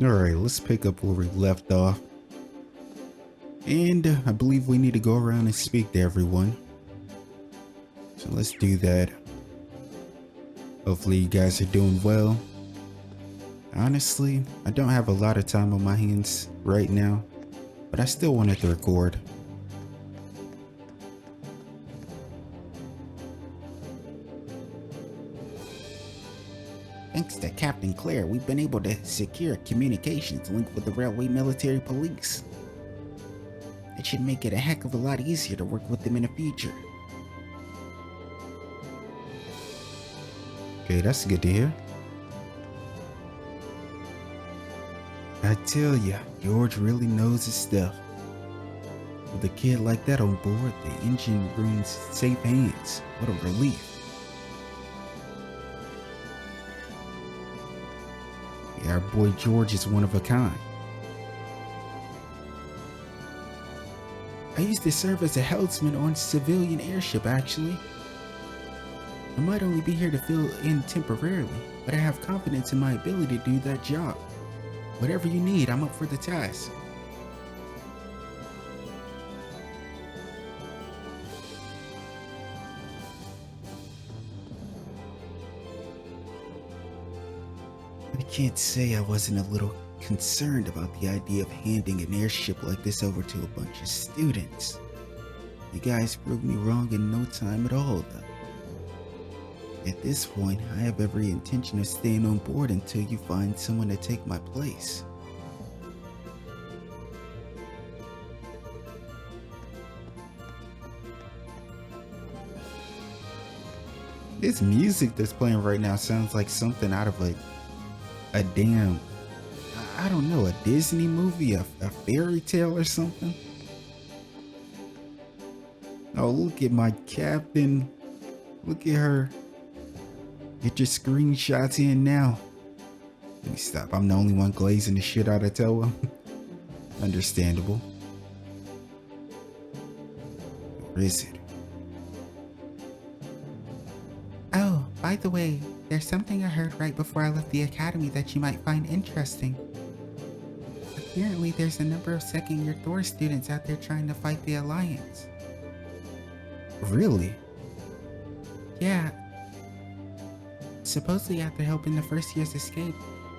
Alright, let's pick up where we left off. And I believe we need to go around and speak to everyone. So let's do that. Hopefully you guys are doing well. Honestly, I don't have a lot of time on my hands right now, but I still wanted to record. Thanks to Captain Claire, we've been able to secure communications link with the Railway Military Police. It should make it a heck of a lot easier to work with them in the future. Okay, that's good to hear. I tell ya, George really knows his stuff. With a kid like that on board, the engine room's safe hands. What a relief. Yeah, our boy George is one of a kind. I used to serve as a helmsman on a civilian airship, actually. I might only be here to fill in temporarily, but I have confidence in my ability to do that job. Whatever you need, I'm up for the task. I can't say I wasn't a little concerned about the idea of handing an airship like this over to a bunch of students. You guys proved me wrong in no time at all, though. At this point, I have every intention of staying on board until you find someone to take my place. This music that's playing right now sounds like something out of a damn, I don't know, a Disney movie, a fairy tale or something. Oh, look at my captain. Look at her. Get your screenshots in now. Let me stop. I'm the only one glazing the shit out of Toa. Understandable. Where is it? Oh, by the way, there's something I heard right before I left the academy that you might find interesting. Apparently, there's a number of second-year Thor students out there trying to fight the Alliance. Really? Yeah. Supposedly after helping the first years escape,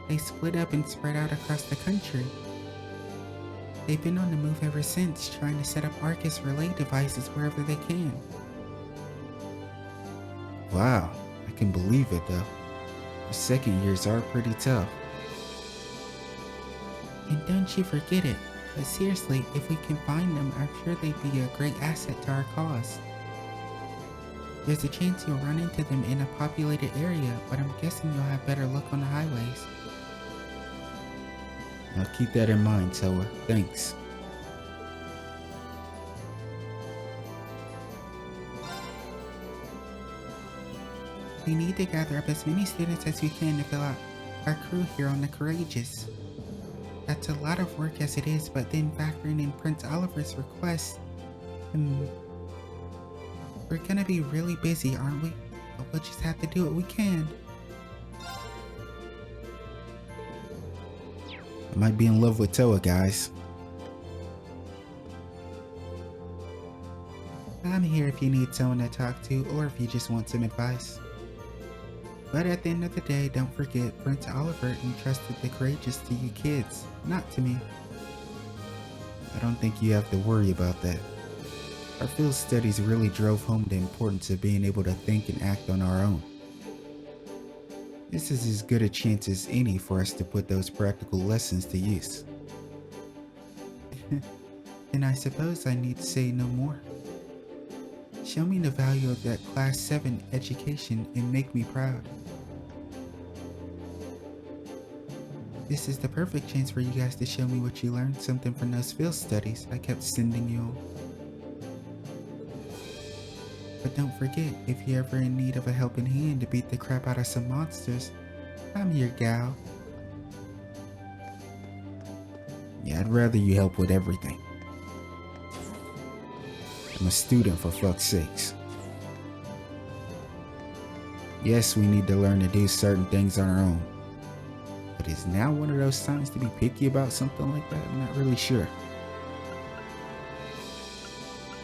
they split up and spread out across the country. They've been on the move ever since, trying to set up Arcus relay devices wherever they can. Wow, I can believe it though. The second years are pretty tough. And don't you forget it, but seriously, if we can find them, I'm sure they'd be a great asset to our cause. There's a chance you'll run into them in a populated area, but I'm guessing you'll have better luck on the highways. I'll keep that in mind, Toa. Thanks. We need to gather up as many students as we can to fill out our crew here on the Courageous. That's a lot of work as it is, but then factoring in Prince Oliver's request, we're gonna be really busy, aren't we? But we'll just have to do what we can. I might be in love with Toa, guys. I'm here if you need someone to talk to or if you just want some advice. But at the end of the day, don't forget Prince Oliver entrusted the Courageous to you kids, not to me. I don't think you have to worry about that. Our field studies really drove home the importance of being able to think and act on our own. This is as good a chance as any for us to put those practical lessons to use. And I suppose I need to say no more. Show me the value of that Class 7 education and make me proud. This is the perfect chance for you guys to show me what you learned, something from those field studies I kept sending you on. But don't forget, if you're ever in need of a helping hand to beat the crap out of some monsters, I'm your gal. Yeah, I'd rather you help with everything. I'm a student, for fuck's sakes. Yes, we need to learn to do certain things on our own. But is now one of those times to be picky about something like that? I'm not really sure.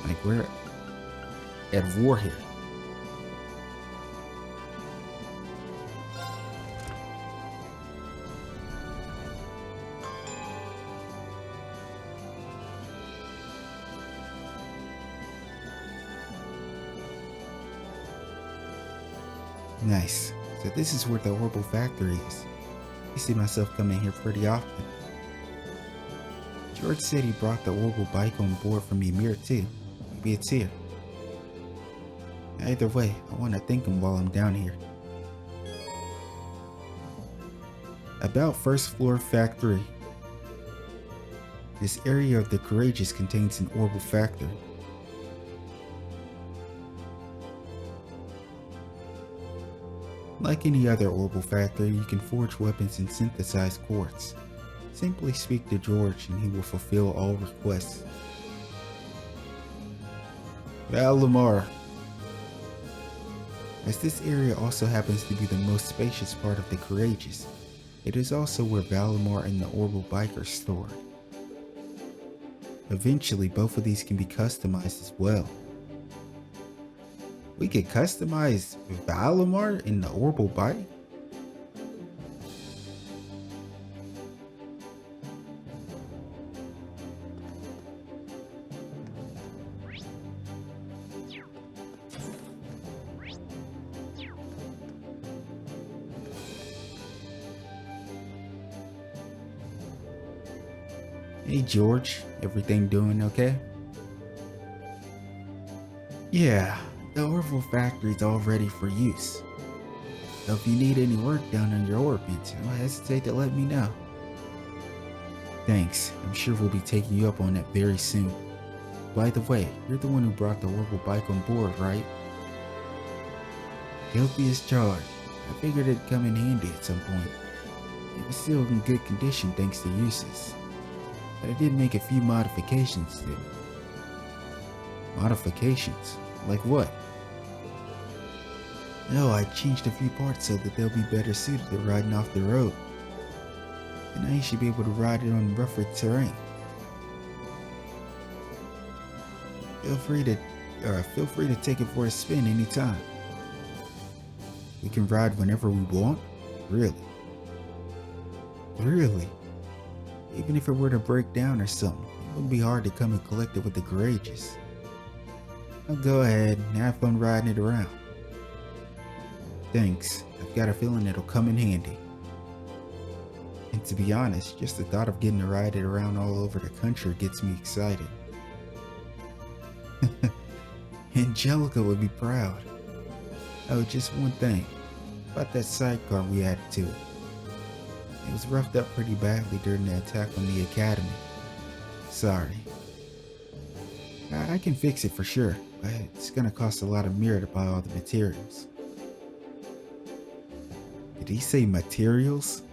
Like, we're at war here. Nice. So this is where the Orbital Factory is. I see myself coming here pretty often. George said he brought the Orbital bike on board from Ymir too. Maybe it's here. Either way, I want to thank him while I'm down here. About first floor factory. This area of the Courageous contains an Orbital factory. Like any other Orbital factory, you can forge weapons and synthesize quartz. Simply speak to George and he will fulfill all requests. Valimar. As this area also happens to be the most spacious part of the Courageous, it is also where Valimar and the Orbital bike are stored. Eventually, both of these can be customized as well. We could customize Valimar in the Orbital bike? Hey George, everything doing okay? Yeah, the Orbital factory's all ready for use. So if you need any work done on your orbit, don't hesitate to let me know. Thanks, I'm sure we'll be taking you up on that very soon. By the way, you're the one who brought the Orbital bike on board, right? Guilty as charged. I figured it'd come in handy at some point. It was still in good condition thanks to uses. But I did make a few modifications to it. Modifications? Like what? No, I changed a few parts so that they'll be better suited to riding off the road. And now you should be able to ride it on rougher terrain. Feel free to take it for a spin anytime. We can ride whenever we want? Really? Really? Even if it were to break down or something, it wouldn't be hard to come and collect it with the Courageous. I'll go ahead and have fun riding it around. Thanks, I've got a feeling it'll come in handy. And to be honest, just the thought of getting to ride it around all over the country gets me excited. Angelica would be proud. Oh, just one thing, about that sidecar we added to it. It was roughed up pretty badly during the attack on the academy. Sorry. I can fix it for sure, but it's gonna cost a lot of mirror to buy all the materials. Did he say materials?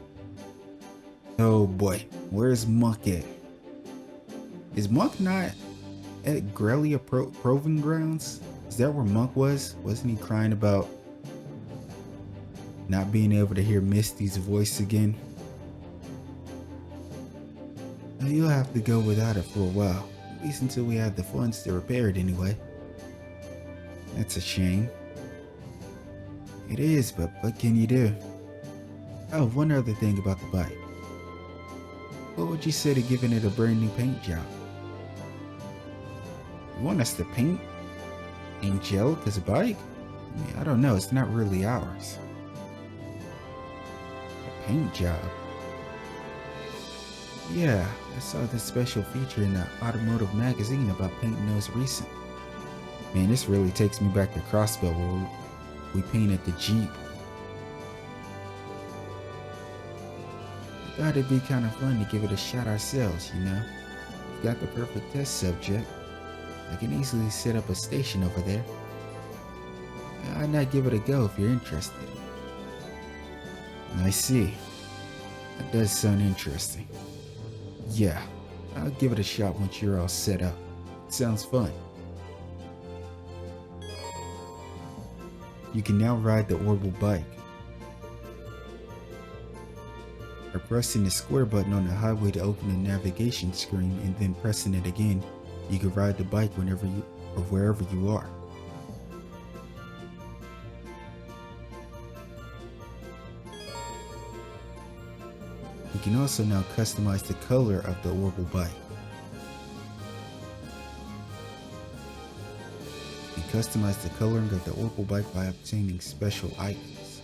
Oh boy, where's Monk at? Is Monk not at Grelia Proving Grounds? Is that where Monk was? Wasn't he crying about not being able to hear Misty's voice again? You'll have to go without it for a while, at least until we have the funds to repair it anyway. That's a shame. It is, but what can you do? Oh, one other thing about the bike. What would you say to giving it a brand new paint job? You want us to paint Angelica's bike? I mean, I don't know, it's not really ours. A paint job? Yeah, I saw this special feature in the automotive magazine about painting those recent. Man, this really takes me back to Crossbell where we painted the Jeep. I thought it'd be kind of fun to give it a shot ourselves, you know? We've got the perfect test subject. I can easily set up a station over there. I'd not give it a go if you're interested. I see. That does sound interesting. Yeah, I'll give it a shot once you're all set up. It sounds fun. You can now ride the Orbital bike. By pressing the square button on the highway to open the navigation screen and then pressing it again, you can ride the bike whenever you or wherever you are. You can also now customize the color of the orbital bike. You can customize the coloring of the orbital bike by obtaining special items.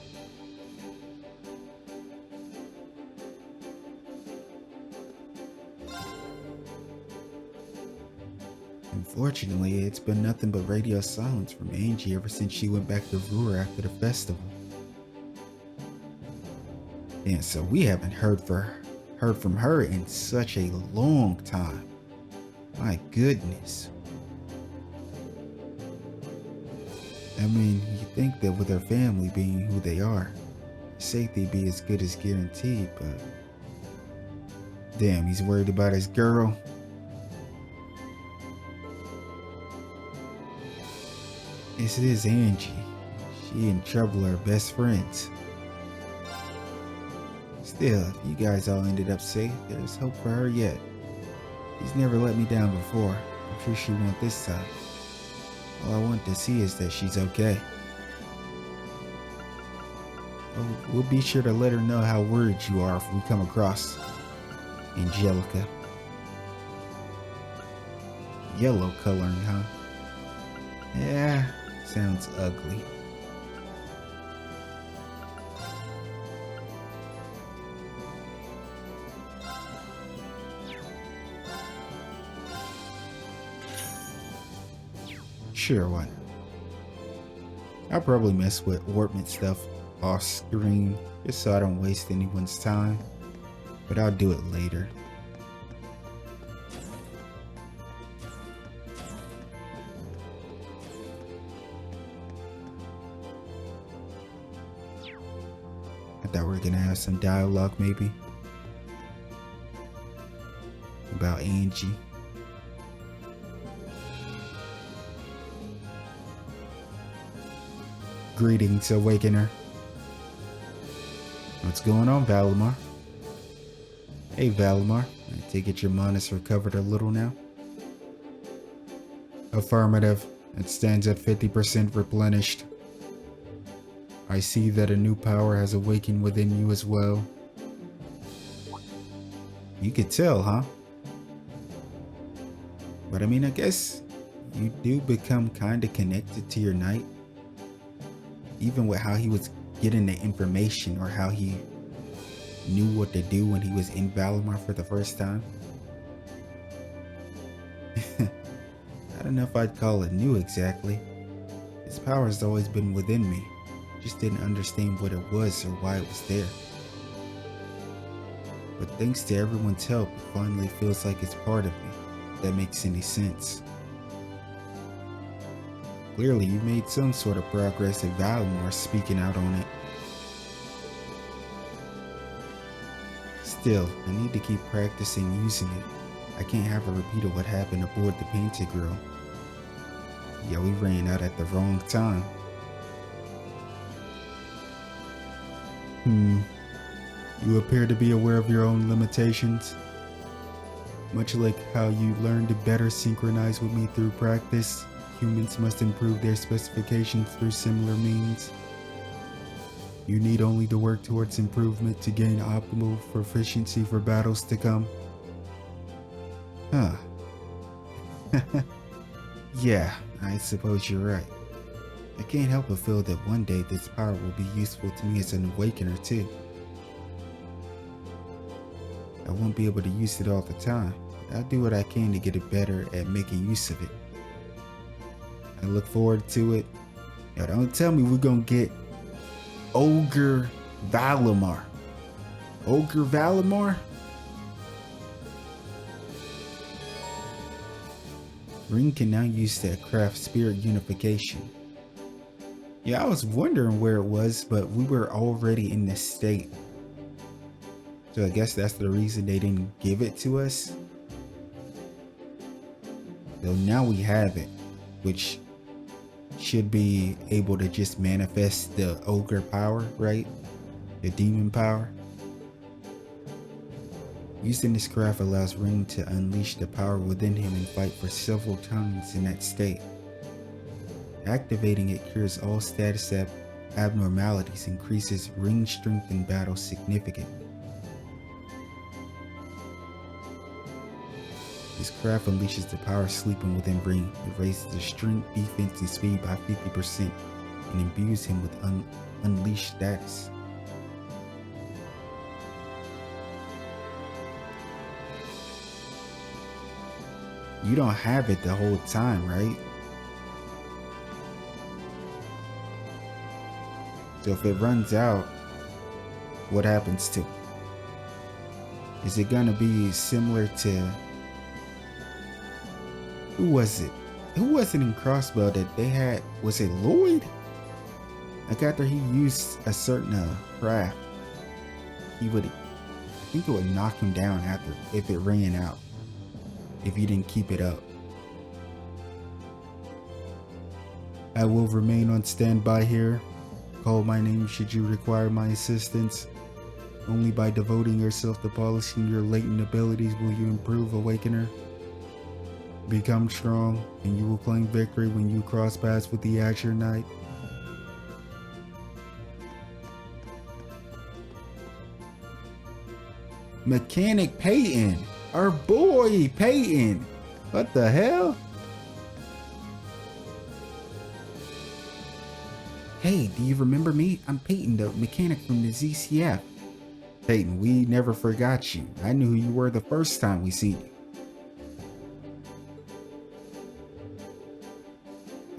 Unfortunately, it's been nothing but radio silence from Angie ever since she went back to Ruhr after the festival. And so we haven't heard from her in such a long time. My goodness. I mean, you think that with her family being who they are, safety'd be as good as guaranteed, but damn, he's worried about his girl. This is Angie. She and Trouble are best friends. Still, if you guys all ended up safe, there's hope for her yet. She's never let me down before. I'm sure she won't this time. All I want to see is that she's okay. Oh, we'll be sure to let her know how worried you are if we come across Angelica. Yellow coloring, huh? Yeah, sounds ugly. Sure, what? I'll probably mess with orbment stuff off screen just so I don't waste anyone's time, but I'll do it later. I thought we were gonna have some dialogue maybe about Angie. Greetings, Awakener. What's going on, Valimar? Hey, Valimar. I take it your Manus recovered a little now? Affirmative. It stands at 50% replenished. I see that a new power has awakened within you as well. You could tell, huh? But I mean, I guess you do become kinda connected to your knight. Even with how he was getting the information or how he knew what to do when he was in Valimar for the first time. I don't know if I'd call it new exactly. His power has always been within me. Just didn't understand what it was or why it was there. But thanks to everyone's help, it finally feels like it's part of me, if that makes any sense. Clearly, you made some sort of progress at Valimar speaking out on it. Still, I need to keep practicing using it. I can't have a repeat of what happened aboard the Painted Girl. Yeah, we ran out at the wrong time. You appear to be aware of your own limitations. Much like how you learned to better synchronize with me through practice, humans must improve their specifications through similar means. You need only to work towards improvement to gain optimal proficiency for battles to come. Huh. Yeah, I suppose you're right. I can't help but feel that one day this power will be useful to me as an awakener too. I won't be able to use it all the time. I'll do what I can to get it better at making use of it. I look forward to it. Now don't tell me we're gonna get Ogre Valimar. Ogre Valimar? Ring can now use that craft spirit unification. Yeah, I was wondering where it was, but we were already in this state. So I guess that's the reason they didn't give it to us. So now we have it, which should be able to just manifest the ogre power, right? The demon power. Using this craft allows Ring to unleash the power within him and fight for several turns in that state. Activating it cures all status abnormalities, increases Ring's strength in battle significantly. This craft unleashes the power sleeping within Ring. It raises the strength, defense, and speed by 50% and imbues him with unleashed status. You don't have it the whole time, right? So if it runs out, what happens to it? Is it gonna be similar to, who was it? Who was it in Crossbow that they had? Was it Lloyd? Like after he used a certain craft, I think it would knock him down after if it ran out, if he didn't keep it up. I will remain on standby here. Call my name should you require my assistance. Only by devoting yourself to polishing your latent abilities will you improve, Awakener. Become strong, and you will claim victory when you cross paths with the Azure Knight. Mechanic Peyton! Our boy Peyton! What the hell? Hey, do you remember me? I'm Peyton, the mechanic from the ZCF. Peyton, we never forgot you. I knew who you were the first time we seen you.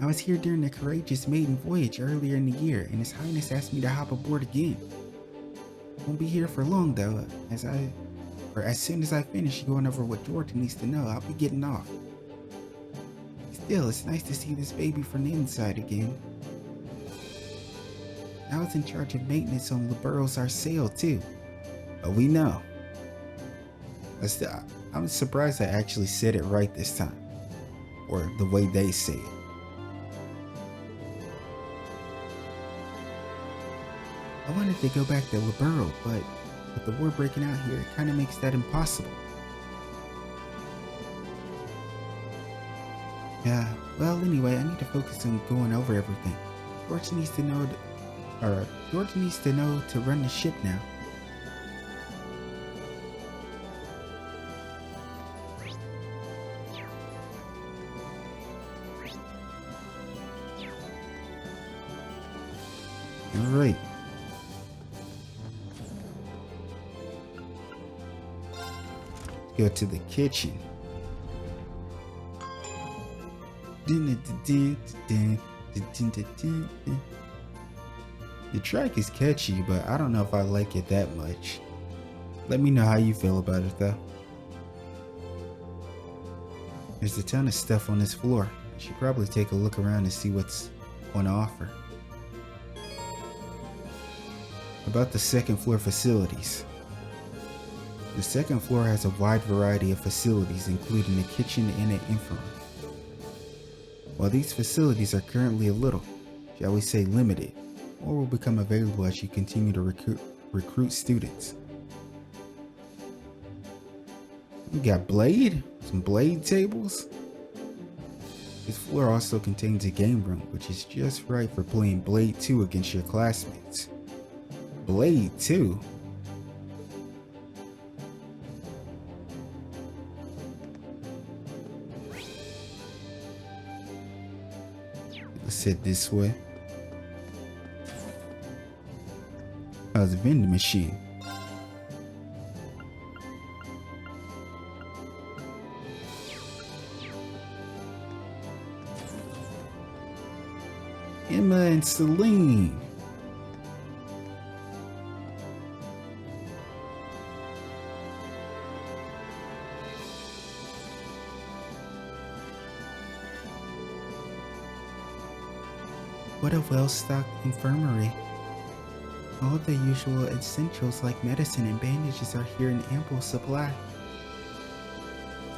I was here during the Courageous Maiden voyage earlier in the year, and His Highness asked me to hop aboard again. Won't be here for long though, as soon as I finish going over what Jordan needs to know, I'll be getting off. Still, it's nice to see this baby from the inside again. I was in charge of maintenance on Libero's Arsail too. Oh, we know. I'm surprised I actually said it right this time. Or the way they say it. I wanted to go back to Libero, but with the war breaking out here, it kind of makes that impossible. Yeah, well anyway, I need to focus on going over everything. George needs to know to run the ship now. Alright. Go to the kitchen. The track is catchy, but I don't know if I like it that much. Let me know how you feel about it though. There's a ton of stuff on this floor. I should probably take a look around and see what's on offer. About the second floor facilities. The second floor has a wide variety of facilities, including a kitchen and an infirmary. While these facilities are currently a little, shall we say limited, more will become available as you continue to recruit students. We got Blade, some Blade tables. This floor also contains a game room, which is just right for playing Blade 2 against your classmates. Blade 2? Let's head this way. How's the vending machine? Emma and Celine. What a well-stocked infirmary. All the usual essentials like medicine and bandages are here in ample supply.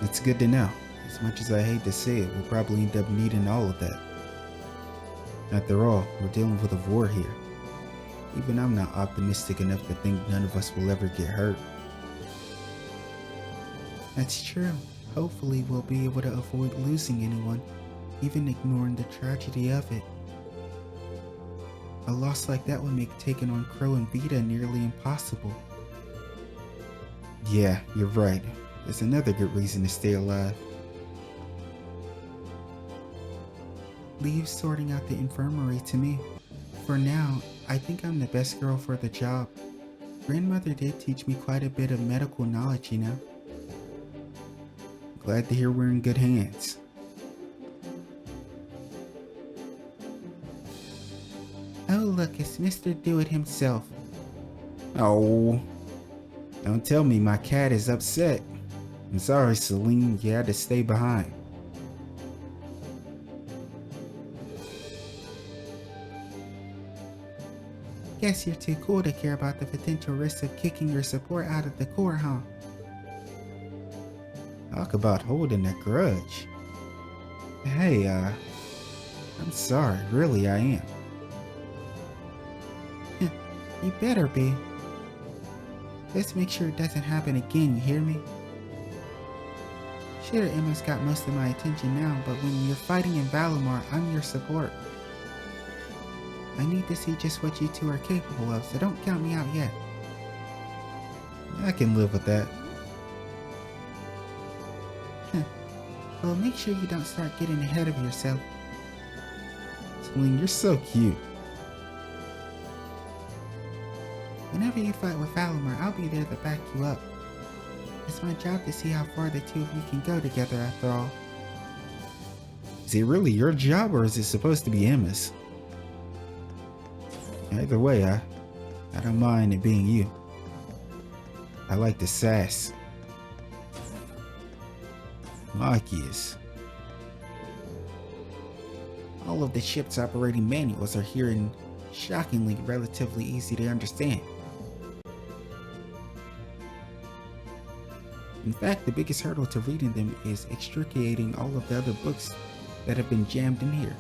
It's good to know. As much as I hate to say it, we'll probably end up needing all of that. After all, we're dealing with a war here. Even I'm not optimistic enough to think none of us will ever get hurt. That's true. Hopefully we'll be able to avoid losing anyone, even ignoring the tragedy of it. A loss like that would make taking on Crow and Vita nearly impossible. Yeah, you're right. There's another good reason to stay alive. Leave sorting out the infirmary to me. For now, I think I'm the best girl for the job. Grandmother did teach me quite a bit of medical knowledge, you know. Glad to hear we're in good hands. Oh look, it's Mr. Do-It himself. Oh, don't tell me my cat is upset. I'm sorry, Celine, you had to stay behind. Guess you're too cool to care about the potential risks of kicking your support out of the Corps, huh? Talk about holding a grudge. Hey, I'm sorry, really I am. You better be. Let's make sure it doesn't happen again, you hear me? Sure, Emma's got most of my attention now, but when you're fighting in Valimar, I'm your support. I need to see just what you two are capable of, so don't count me out yet. I can live with that. Well, make sure you don't start getting ahead of yourself. Celine, you're so cute. Whenever you fight with Valimar, I'll be there to back you up. It's my job to see how far the two of you can go together after all. Is it really your job or is it supposed to be Emma's? Either way, I don't mind it being you. I like the sass. Marcus. All of the ship's operating manuals are here and shockingly relatively easy to understand. In fact, the biggest hurdle to reading them is extricating all of the other books that have been jammed in here.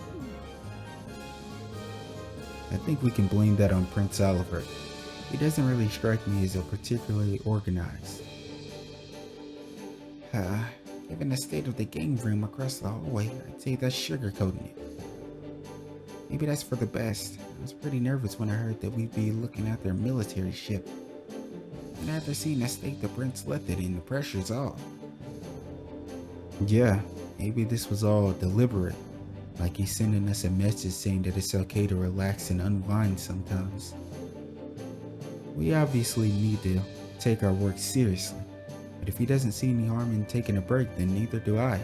I think we can blame that on Prince Oliver. He doesn't really strike me as a particularly organized. Given the state of the game room across the hallway, I'd say that's sugarcoating it. Maybe that's for the best. I was pretty nervous when I heard that we'd be looking at their military ship. And after seeing the state the Prince left it in, the pressure's off. Yeah, maybe this was all deliberate. Like he's sending us a message saying that it's okay to relax and unwind sometimes. We obviously need to take our work seriously, but if he doesn't see any harm in taking a break, then neither do I.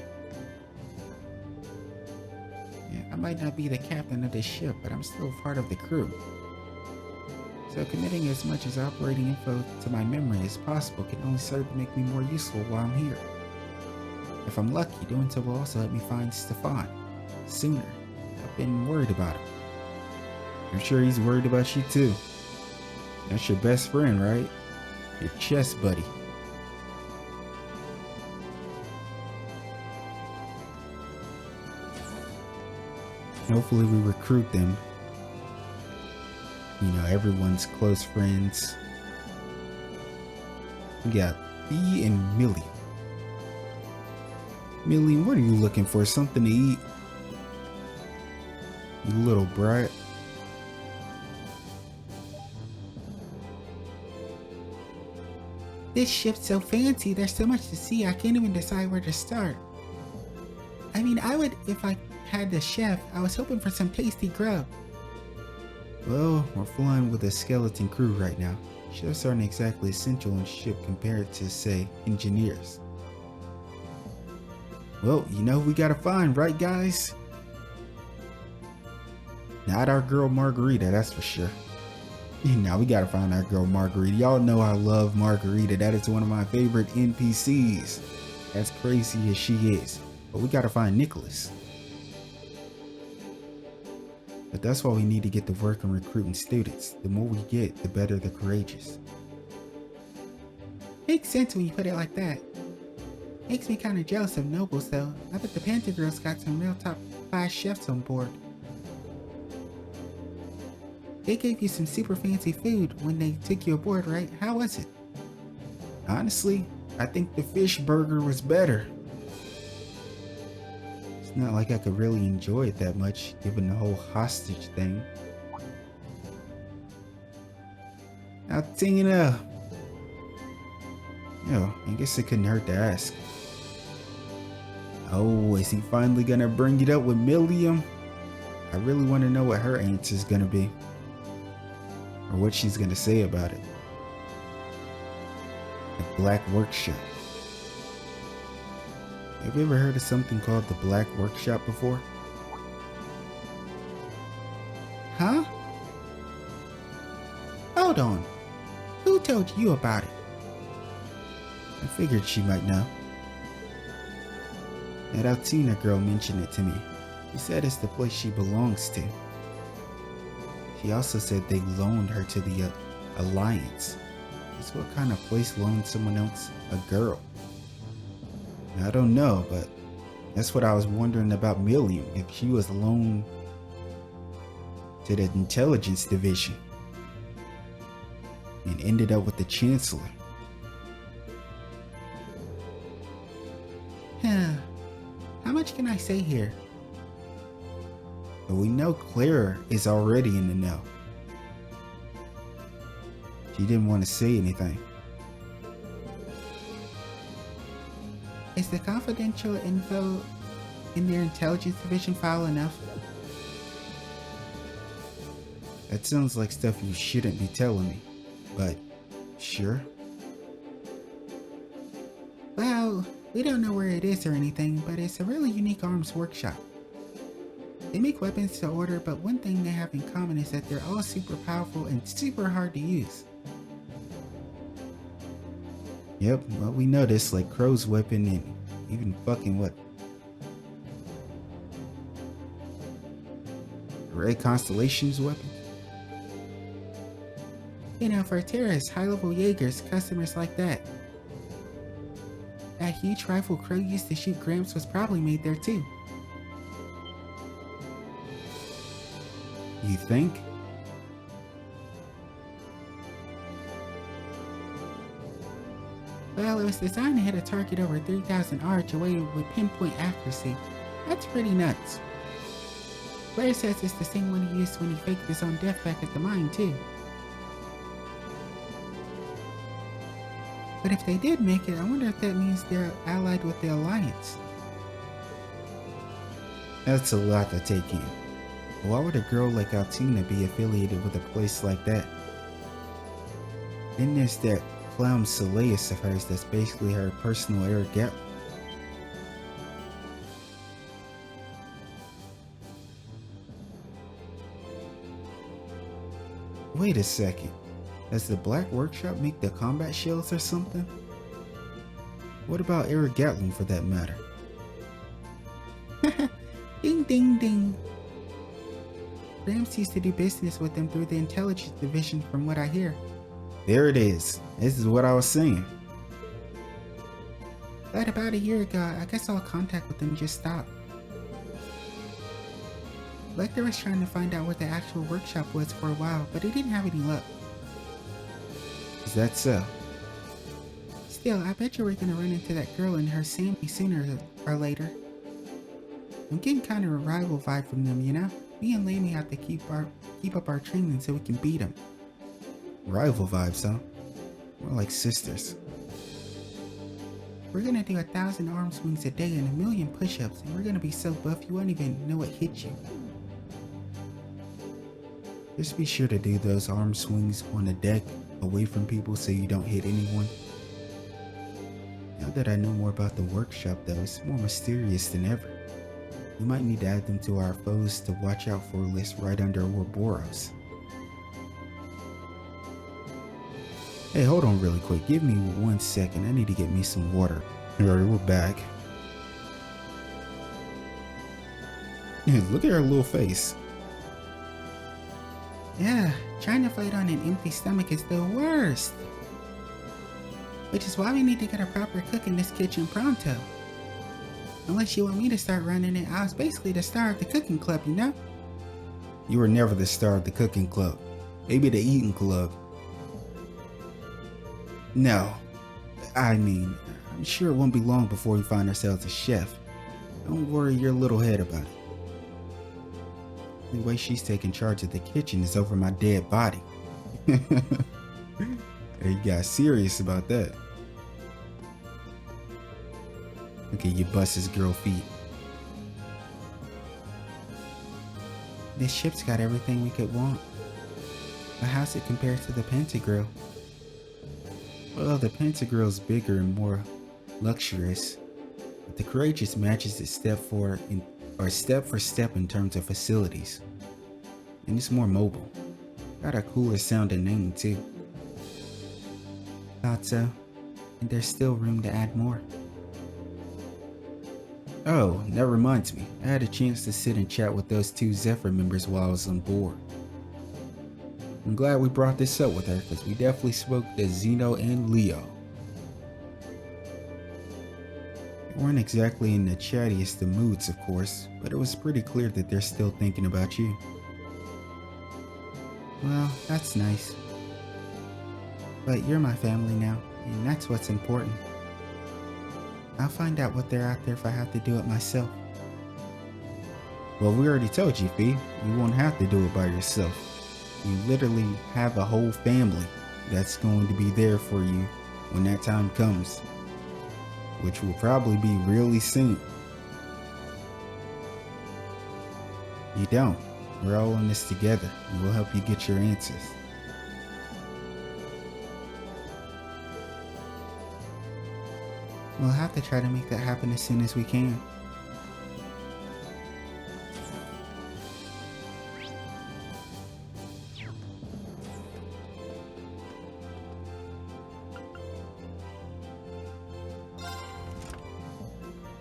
Yeah, I might not be the captain of this ship, but I'm still part of the crew. So committing as much as operating info to my memory as possible can only serve to make me more useful while I'm here. If I'm lucky, doing so will also help me find Stefan sooner. I've been worried about him. I'm sure he's worried about you too. That's your best friend, right? Your chess buddy. Hopefully we recruit them. You know, everyone's close friends. We got B and Millie. Millie, what are you looking for? Something to eat? You little brat. This ship's so fancy, there's so much to see, I can't even decide where to start. I mean, I would if I had the chef. I was hoping for some tasty grub. Well, we're flying with a skeleton crew right now. Chefs aren't exactly essential on ship compared to, say, engineers. Well, you know who we gotta find, right guys? Not our girl Margarita, that's for sure. Now we gotta find our girl Margarita. Y'all know I love Margarita. That is one of my favorite NPCs. As crazy as she is. But we gotta find Nicholas. But that's why we need to get to work on recruiting students. The more we get, the better the courageous. Makes sense when you put it like that. Makes me kinda jealous of Nobles though. I bet the Panther Girls got some real top 5 chefs on board. They gave you some super fancy food when they took you aboard, right? How was it? Honestly, I think the fish burger was better. It's not like I could really enjoy it that much, given the whole hostage thing. Now, Tina. Yo, I guess it couldn't hurt to ask. Oh, is he finally gonna bring it up with Milliam? I really want to know what her answer is gonna be. Or what she's gonna say about it. The Black Workshop. Have you ever heard of something called the Black Workshop before? Huh? Hold on. Who told you about it? I figured she might know. That Altina girl mentioned it to me. She said it's the place she belongs to. She also said they loaned her to the Alliance. Just what kind of place loaned someone else a girl? I don't know, but that's what I was wondering about Milliam, if she was loaned to the intelligence division and ended up with the Chancellor. How much can I say here? But we know Clara is already in the know. She didn't want to say anything. Is the confidential info in their intelligence division file enough? That sounds like stuff you shouldn't be telling me, but sure. Well, we don't know where it is or anything, but it's a really unique arms workshop. They make weapons to order, but one thing they have in common is that they're all super powerful and super hard to use. Yep, well, we know this, like Crow's weapon and even fucking what? Red Constellation's weapon? You know, for terrorists, high-level Jaegers, customers like that. That huge rifle Crow used to shoot Gramps was probably made there too. You think? Well, it was designed to hit a target over 3,000 arch away with pinpoint accuracy. That's pretty nuts. Blair says it's the same one he used when he faked his own death back at the mine too. But if they did make it, I wonder if that means they're allied with the Alliance. That's a lot to take in. Why would a girl like Altina be affiliated with a place like that? Then there's that clown Soleus of hers that's basically her personal Eric Gap. Wait a second. Does the Black Workshop make the combat shields or something? What about Eric Gatlin for that matter? Ding ding ding. Gramps used to do business with them through the intelligence division from what I hear. There it is. This is what I was saying. But about a year ago, I guess all contact with them just stopped. Lecter was trying to find out where the actual workshop was for a while, but he didn't have any luck. Is that so? Still, I bet you we're gonna run into that girl and her Sammy sooner or later. I'm getting kind of a rival vibe from them, you know? Me and Lamy have to keep up our training so we can beat them. Rival vibes, huh? More like sisters. We're gonna do 1,000 arm swings a day and 1,000,000 push-ups, and we're gonna be so buff you won't even know what hit you. Just be sure to do those arm swings on the deck, away from people so you don't hit anyone. Now that I know more about the workshop though, it's more mysterious than ever. We might need to add them to our foes to watch out for list right under Ouroboros. Hey, hold on really quick. Give me 1 second. I need to get me some water. Alright, we're back. Look at her little face. Yeah, trying to fight on an empty stomach is the worst. Which is why we need to get a proper cook in this kitchen pronto. Unless you want me to start running it, I was basically the star of the cooking club, you know? You were never the star of the cooking club. Maybe the eating club. No. I mean, I'm sure it won't be long before we find ourselves a chef. Don't worry your little head about it. The way she's taking charge of the kitchen is over my dead body. He got serious about that. Okay, you bust his girl feet. This ship's got everything we could want. But how's it compared to the Pentagrill? Well, the Pentagrill's bigger and more luxurious, but the Courageous matches it step for step in terms of facilities. And it's more mobile. Got a cooler sounding name too. Thought so. And there's still room to add more. Oh, that reminds me. I had a chance to sit and chat with those two Zephyr members while I was on board. I'm glad we brought this up with her because we definitely spoke to Zeno and Leo. They weren't exactly in the chattiest of moods, of course, but it was pretty clear that they're still thinking about you. Well, that's nice. But you're my family now, and that's what's important. I'll find out what they're after if I have to do it myself. Well, we already told you, Fee. You won't have to do it by yourself. You literally have a whole family that's going to be there for you when that time comes, which will probably be really soon. You don't. We're all in this together, and we'll help you get your answers. We'll have to try to make that happen as soon as we can.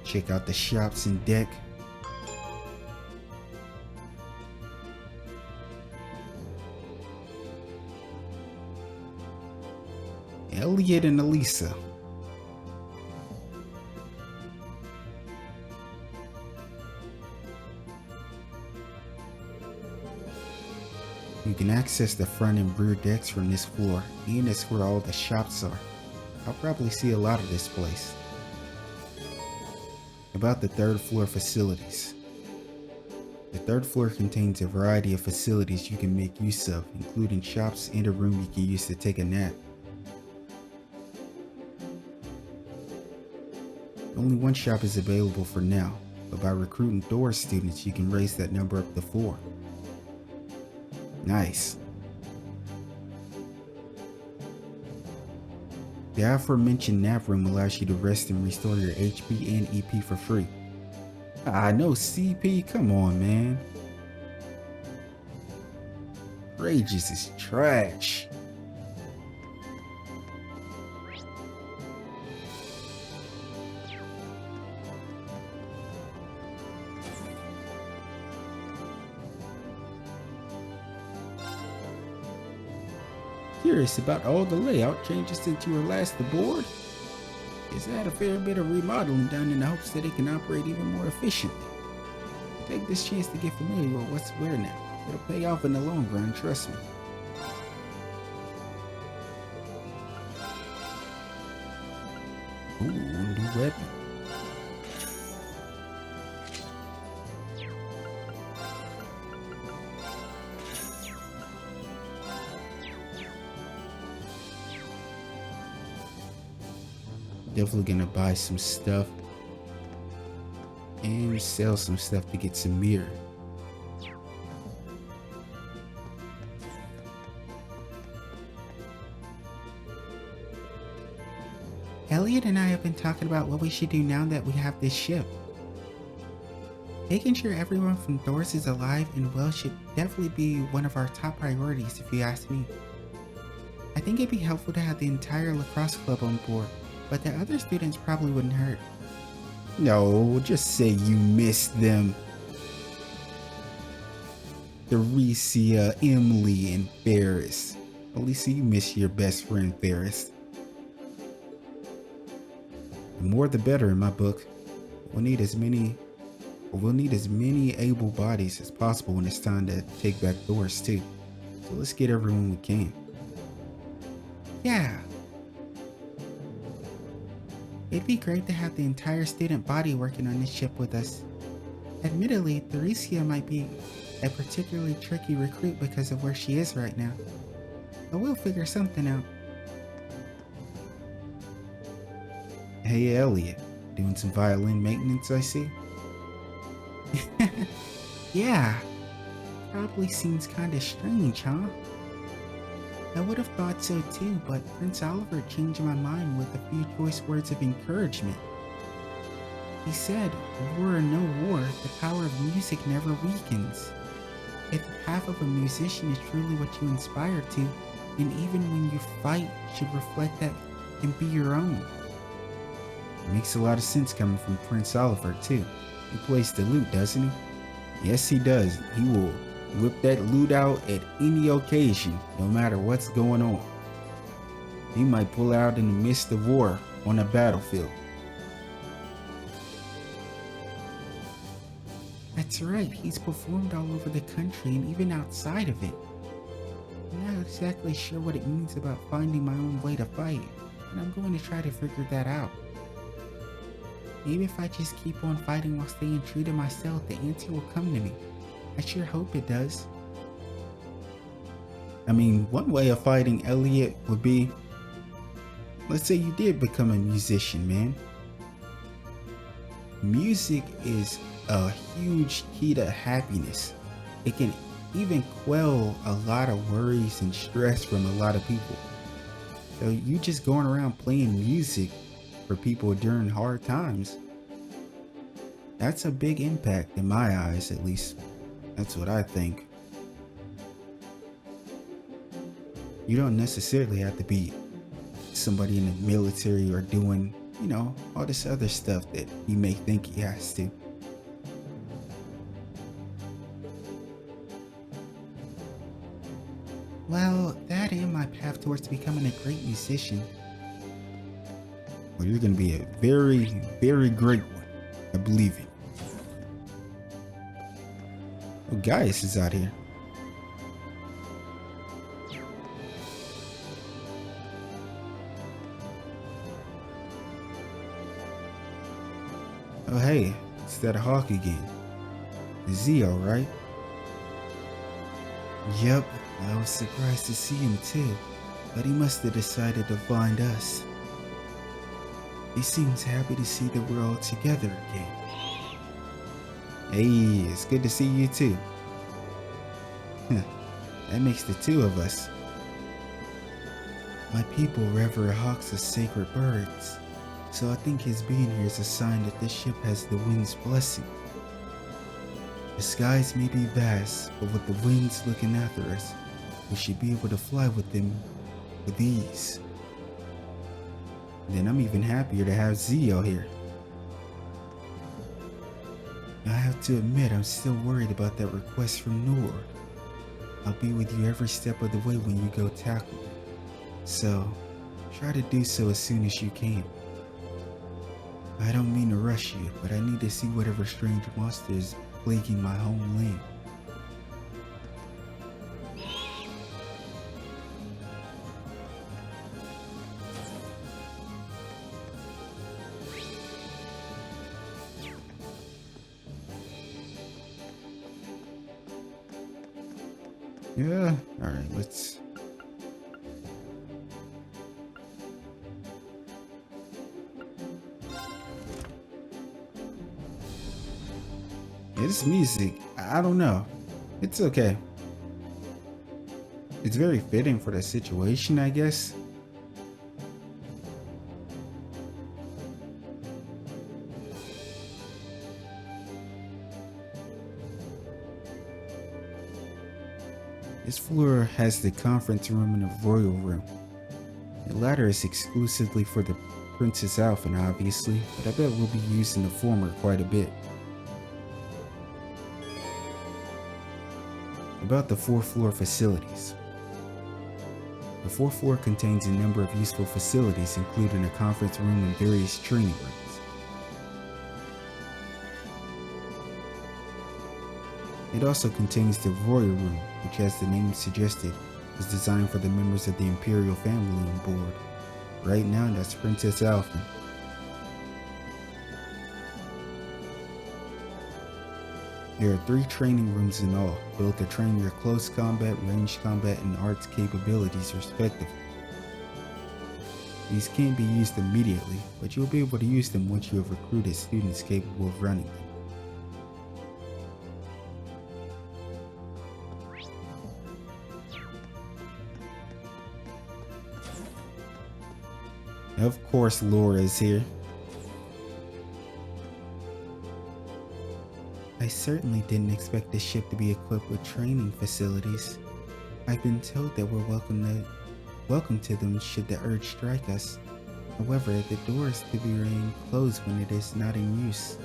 Check out the shops and deck. Elliot and Elisa. You can access the front and rear decks from this floor, and it's where all the shops are. I'll probably see a lot of this place. About the third floor facilities. The third floor contains a variety of facilities you can make use of, including shops and a room you can use to take a nap. Only one shop is available for now, but by recruiting Thor students you can raise that number up to 4. Nice. The aforementioned nap room allows you to rest and restore your HP and EP for free. No CP, come on man. Courageous is trash. Curious about all the layout changes since you were last aboard? Is that a fair bit of remodeling done in the hopes that it can operate even more efficiently? Take this chance to get familiar with what's where now. It'll pay off in the long run, trust me. Ooh, new weapon. Definitely gonna buy some stuff and sell some stuff to get some mirror. Elliot and I have been talking about what we should do now that we have this ship. Making sure everyone from Thor's is alive and well should definitely be one of our top priorities if you ask me. I think it'd be helpful to have the entire lacrosse club on board, but the other students probably wouldn't hurt. No, just say you miss them. Theresia, Emily, and Ferris. At least you miss your best friend Ferris. The more the better in my book. We'll need as many able bodies as possible when it's time to take back Thor's too. So let's get everyone we can. Yeah. It'd be great to have the entire student body working on this ship with us. Admittedly, Theresia might be a particularly tricky recruit because of where she is right now. But we'll figure something out. Hey Elliot, doing some violin maintenance I see? Yeah, probably seems kinda strange, huh? I would have thought so too, but Prince Oliver changed my mind with a few choice words of encouragement. He said, war or no war, the power of music never weakens. If half of a musician is truly what you inspire to, then even when you fight should reflect that and be your own. It makes a lot of sense coming from Prince Oliver too. He plays the lute, doesn't he? Yes, he does. He will whip that lute out at any occasion, no matter what's going on. He might pull out in the midst of war on a battlefield. That's right, he's performed all over the country and even outside of it. I'm not exactly sure what it means about finding my own way to fight, and I'm going to try to figure that out. Maybe if I just keep on fighting while staying true to myself, the answer will come to me. I sure hope it does. I mean, one way of fighting Elliot would be, let's say you did become a musician, man. Music is a huge key to happiness. It can even quell a lot of worries and stress from a lot of people. So you just going around playing music for people during hard times, that's a big impact in my eyes, at least. That's what I think. You don't necessarily have to be somebody in the military or doing, you know, all this other stuff that he may think he has to. Well, that and my path towards becoming a great musician. Well, you're going to be a very, very great one. I believe it. Oh, Gaius is out here. Oh, hey, it's that hawk again. Zio, right? Yep, I was surprised to see him too, but he must have decided to find us. He seems happy to see that we're all together again. Hey, it's good to see you too. That makes the two of us. My people revere hawks as sacred birds, so I think his being here is a sign that this ship has the wind's blessing. The skies may be vast, but with the winds looking after us, we should be able to fly with them with ease. Then I'm even happier to have Zio here. I have to admit I'm still worried about that request from Noor. I'll be with you every step of the way when you go tackle it. So, try to do so as soon as you can. I don't mean to rush you, but I need to see whatever strange monster is plaguing my homeland. Yeah, alright, let's... Yeah, this music, I don't know. It's okay. It's very fitting for the situation, I guess. This floor has the conference room and the royal room. The latter is exclusively for the Princess Alphen, obviously, but I bet we'll be using the former quite a bit. About the 4th floor facilities. The 4th floor contains a number of useful facilities, including a conference room and various training rooms. It also contains the royal room, which, as the name suggested, is designed for the members of the imperial family on board. Right now, that's Princess Alphen. There are 3 training rooms in all, built to train your close combat, ranged combat, and arts capabilities respectively. These can't be used immediately, but you'll be able to use them once you have recruited students capable of running them. Of course, Laura is here. I certainly didn't expect this ship to be equipped with training facilities. I've been told that we're welcome to them should the urge strike us. However, the doors to be remain closed when it is not in use.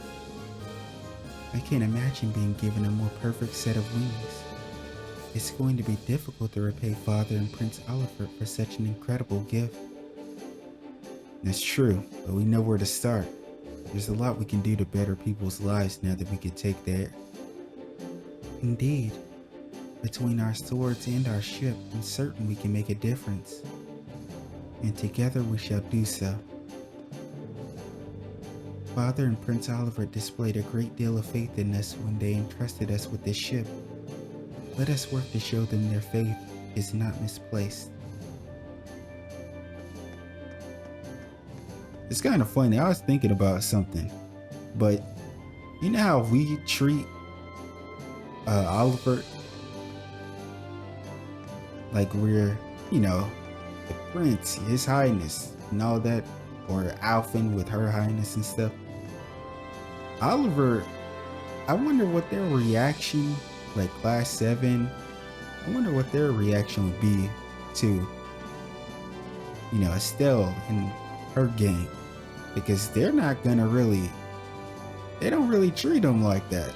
I can't imagine being given a more perfect set of wings. It's going to be difficult to repay Father and Prince Oliver for such an incredible gift. That's true, but we know where to start. There's a lot we can do to better people's lives now that we can take the air. Indeed. Between our swords and our ship, I'm certain we can make a difference. And together we shall do so. Father and Prince Oliver displayed a great deal of faith in us when they entrusted us with this ship. Let us work to show them their faith is not misplaced. It's kind of funny. I was thinking about something, but you know how we treat Oliver like we're, the prince, his highness, and all that, or Alphen with her highness and stuff. Oliver, I wonder what their reaction, like class 7, I wonder what their reaction would be to, Estelle and her gang. Because they're not gonna they don't really treat them like that.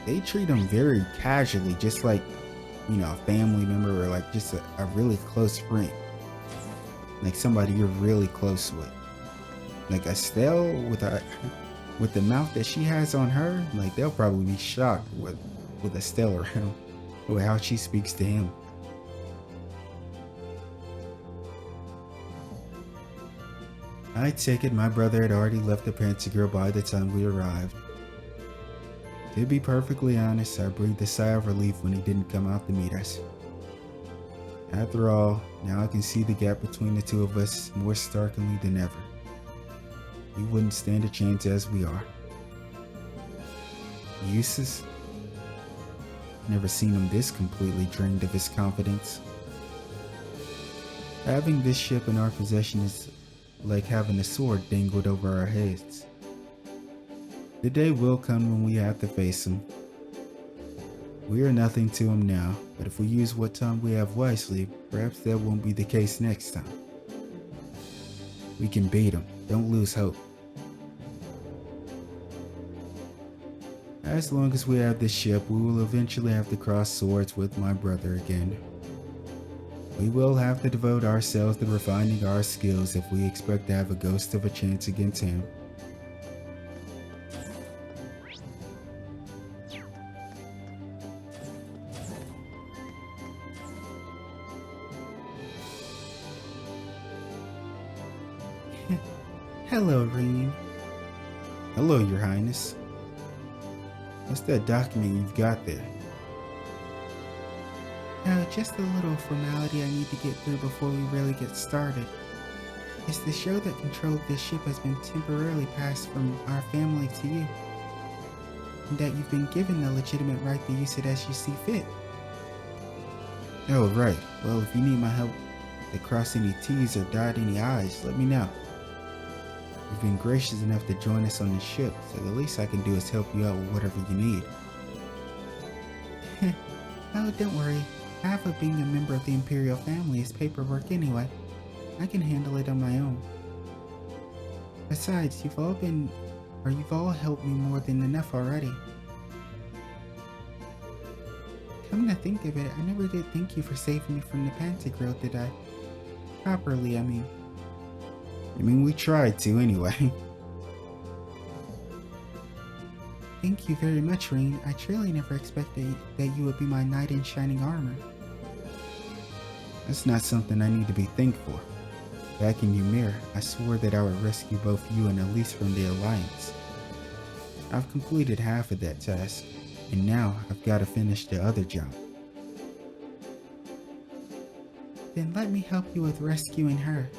They treat them very casually, just like, a family member or like just a really close friend. Like somebody you're really close with. Like Estelle, with the mouth that she has on her, like they'll probably be shocked with Estelle around, with how she speaks to him. I take it my brother had already left the Panty Girl by the time we arrived. To be perfectly honest, I breathed a sigh of relief when he didn't come out to meet us. After all, now I can see the gap between the two of us more starkly than ever. We wouldn't stand a chance as we are. Useless? Never seen him this completely drained of his confidence. Having this ship in our possession is like having a sword dangled over our heads. The day will come when we have to face him. We are nothing to him now, but if we use what time we have wisely, perhaps that won't be the case next time. We can beat him. Don't lose hope. As long as we have this ship, we will eventually have to cross swords with my brother again. We will have to devote ourselves to refining our skills if we expect to have a ghost of a chance against him. Hello, Reen. Hello, Your Highness. What's that document you've got there? Just a little formality I need to get through before we really get started. It's to show that control of this ship has been temporarily passed from our family to you, and that you've been given the legitimate right to use it as you see fit. Oh, right. Well, if you need my help to cross any T's or dot any I's, let me know. You've been gracious enough to join us on the ship, so the least I can do is help you out with whatever you need. Oh, don't worry. Half of being a member of the Imperial family is paperwork anyway. I can handle it on my own. Besides, you've all helped me more than enough already. Come to think of it, I never did thank you for saving me from the Panty Girl, did I? Properly, I mean. We tried to anyway. Thank you very much, Reen. I truly never expected that you would be my knight in shining armor. That's not something I need to be thankful for. Back in Ymir, I swore that I would rescue both you and Elise from the Alliance. I've completed half of that task, and now I've got to finish the other job. Then let me help you with rescuing her.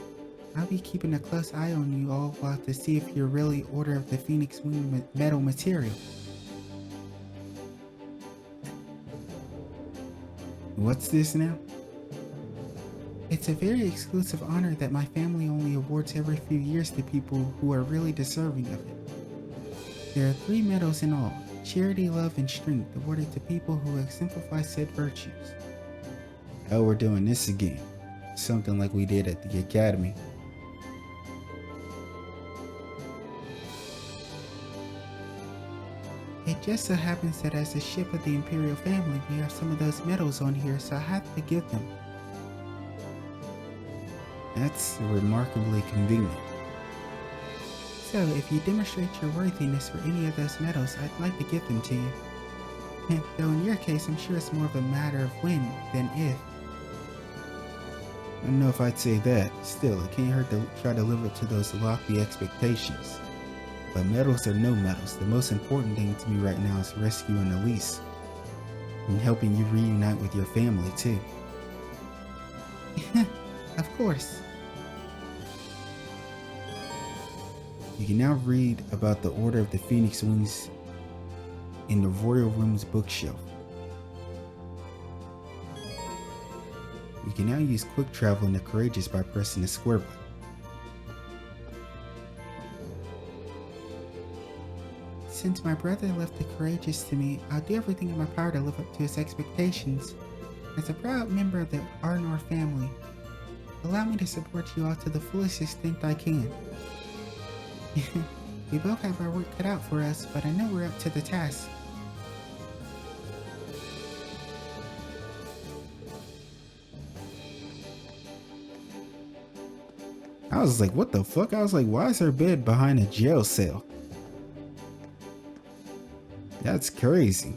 I'll be keeping a close eye on you all while to see if you're really Order of the Phoenix Wing metal material. What's this now? It's a very exclusive honor that my family only awards every few years to people who are really deserving of it. There are 3 medals in all: charity, love, and strength, awarded to people who exemplify said virtues. Oh, we're doing this again. Something like we did at the academy. It just so happens that as a ship of the Imperial family, we have some of those medals on here, so I have to give them. That's remarkably convenient. So, if you demonstrate your worthiness for any of those medals, I'd like to give them to you. Though in your case, I'm sure it's more of a matter of when than if. I don't know if I'd say that. Still, it can't hurt to try to live up to those lofty expectations. But medals or no medals, the most important thing to me right now is rescuing Elise. And helping you reunite with your family, too. Of course. You can now read about the Order of the Phoenix Wings in the Royal Room's bookshelf. You can now use quick travel in the Courageous by pressing the square button. Since my brother left the Courageous to me, I'll do everything in my power to live up to his expectations. As a proud member of the Arnor family, allow me to support you all to the fullest extent I can. We both have our work cut out for us, but I know we're up to the task. I was like, what the fuck? I was like, why is her bed behind a jail cell? That's crazy.